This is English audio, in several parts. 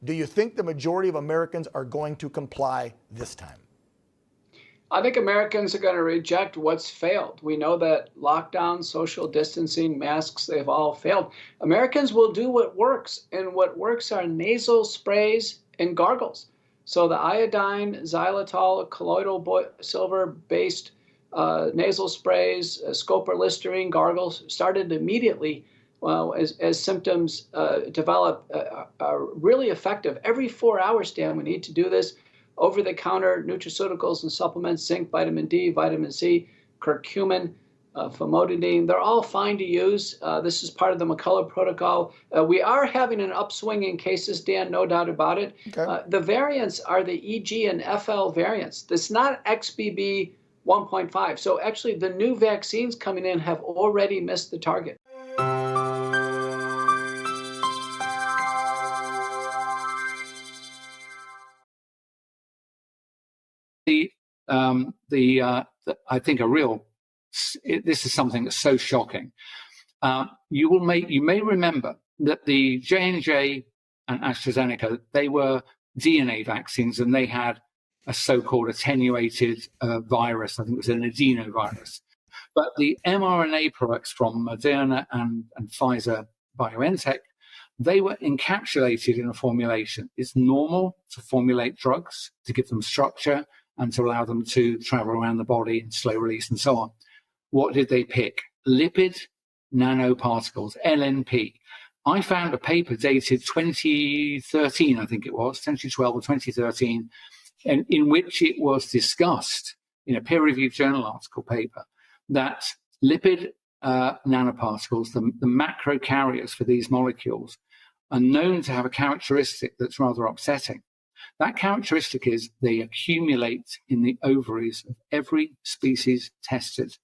Do you think the majority of Americans are going to comply this time? I think Americans are going to reject what's failed. We know that lockdown, social distancing, masks, they've all failed. Americans will do what works, and what works are nasal sprays and gargles. So the iodine, xylitol, colloidal silver-based nasal sprays, Scopa Listerine, gargles started immediately as symptoms develop, are really effective. Every 4 hours, Dan, we need to do this. Over-the-counter nutraceuticals and supplements, zinc, vitamin D, vitamin C, curcumin, famotidine, they're all fine to use. This is part of the McCullough protocol. We are having an upswing in cases, Dan, no doubt about it. Okay. The variants are the EG and FL variants. That's not XBB 1.5. So actually the new vaccines coming in have already missed the target. I think this is something that's so shocking. You may remember that the J&J and AstraZeneca, they were DNA vaccines, and they had a so-called attenuated virus. I think it was an adenovirus. But the mRNA products from Moderna and Pfizer BioNTech, they were encapsulated in a formulation. It's normal to formulate drugs to give them structure and to allow them to travel around the body in slow release and so on. What did they pick? Lipid nanoparticles, LNP. I found a paper dated 2013, I think it was, 2012 or 2013, in which it was discussed in a peer-reviewed journal article paper that lipid nanoparticles, the macro carriers for these molecules, are known to have a characteristic that's rather upsetting. That characteristic is they accumulate in the ovaries of every species tested.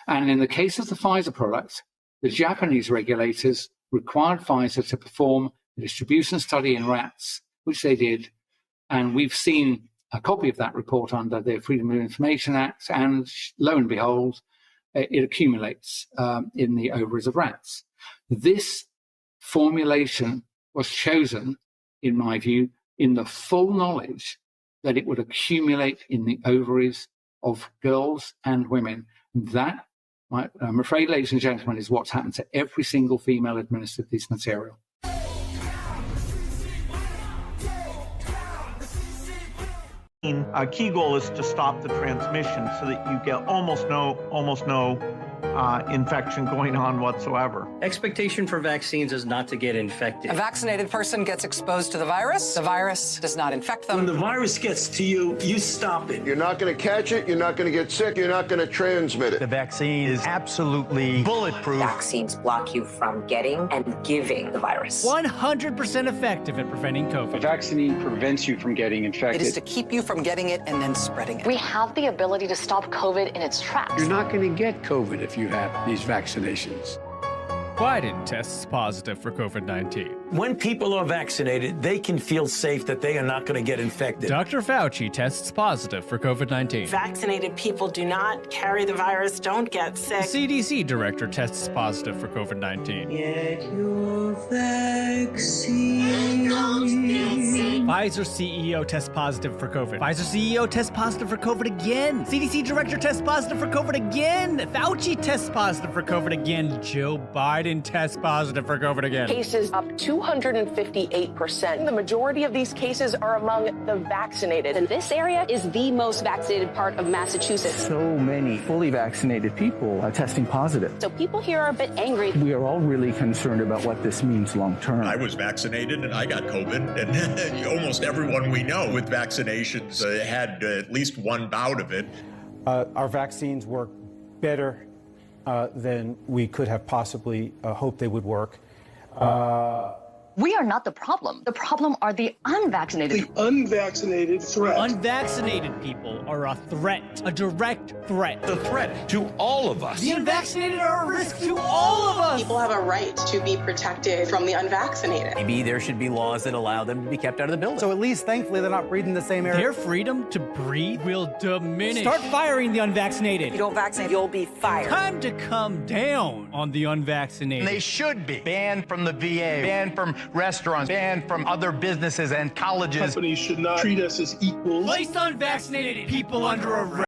And in the case of the Pfizer product, the Japanese regulators required Pfizer to perform a distribution study in rats, which they did. And we've seen a copy of that report under the Freedom of Information Act, and lo and behold, it accumulates in the ovaries of rats. This formulation was chosen, in my view, in the full knowledge that it would accumulate in the ovaries of girls and women. That, I'm afraid, ladies and gentlemen, is what's happened to every single female administered this material. A key goal is to stop the transmission so that you get almost no infection going on whatsoever. Expectation for vaccines is not to get infected. A vaccinated person gets exposed to the virus does not infect them. When the virus gets to you, you stop it. You're not going to catch it, you're not going to get sick, you're not going to transmit it. The vaccine is absolutely bulletproof. Vaccines block you from getting and giving the virus. 100% effective at preventing COVID. A vaccine prevents you from getting infected. It is to keep you from getting it and then spreading it. We have the ability to stop COVID in its tracks. You're not going to get COVID if you have these vaccinations. Biden tests positive for COVID-19. When people are vaccinated, they can feel safe that they are not going to get infected. Dr. Fauci tests positive for COVID-19. Vaccinated people do not carry the virus, don't get sick. The CDC director tests positive for COVID-19. Get your vaccine. Pfizer CEO tests positive for COVID. Pfizer CEO tests positive for COVID again. CDC director tests positive for COVID again. Fauci tests positive for COVID again. Joe Biden tests positive for COVID again. Cases up 258%. The majority of these cases are among the vaccinated. And this area is the most vaccinated part of Massachusetts. So many fully vaccinated people are testing positive. So people here are a bit angry. We are all really concerned about what this means long term. I was vaccinated and I got COVID, and almost everyone we know with vaccinations had at least one bout of it. Our vaccines work better than we could have possibly hoped they would work. We are not the problem. The problem are the unvaccinated. The unvaccinated threat. Unvaccinated people are a threat, a direct threat. The threat to all of us. The unvaccinated are a risk to all of us. People have a right to be protected from the unvaccinated. Maybe there should be laws that allow them to be kept out of the building. So at least, thankfully, they're not breathing the same air. Their freedom to breathe will diminish. Start firing the unvaccinated. If you don't vaccinate, you'll be fired. Time to come down on the unvaccinated. And they should be banned from the VA, banned from restaurants, banned from other businesses and colleges. Companies should not treat us as equals. Place unvaccinated people under arrest.